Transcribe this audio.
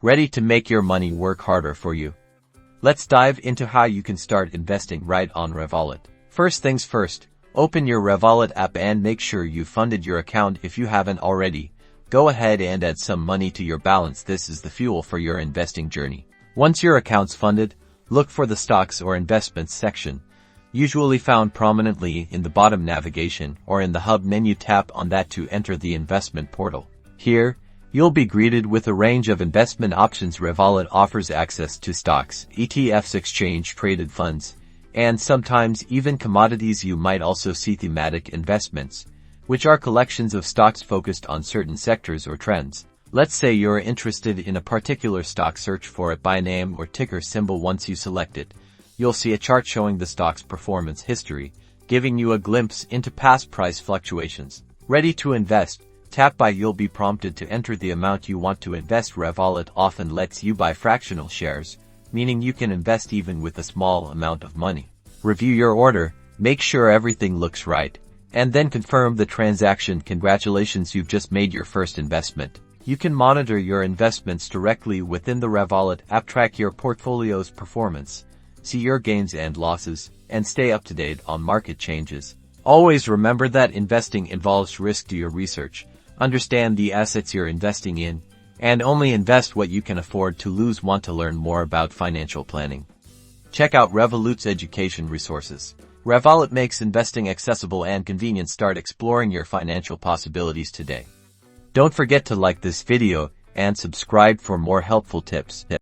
ready to make your money work harder for you. Let's dive into how you can start investing right on Revolut. First things first, open your Revolut app and make sure you've funded your account. If you haven't already, go ahead and add some money to your balance. This is the fuel for your investing journey. Once your account's funded, look for the stocks or investments section, usually found prominently in the bottom navigation or in the hub menu. Tap on that to enter the investment portal. Here, you'll be greeted with a range of investment options. Revolut offers access to stocks, ETFs, exchange-traded funds, and sometimes even commodities. You might also see thematic investments, which are collections of stocks focused on certain sectors or trends. Let's say you're interested in a particular stock. Search for it by name or ticker symbol. Once you select it, you'll see a chart showing the stock's performance history, giving you a glimpse into past price fluctuations. Ready to invest? Tap Buy. You'll be prompted to enter the amount you want to invest. Revolut often lets you buy fractional shares, meaning you can invest even with a small amount of money. Review your order, make sure everything looks right, and then confirm the transaction. Congratulations, you've just made your first investment. You can monitor your investments directly within the Revolut app, track your portfolio's performance, see your gains and losses, and stay up to date on market changes. Always remember that investing involves risk. Do your research, understand the assets you're investing in, and only invest what you can afford to lose. Want to learn more about financial planning? Check out Revolut's education resources. Revolut makes investing accessible and convenient. Start exploring your financial possibilities today. Don't forget to like this video and subscribe for more helpful tips.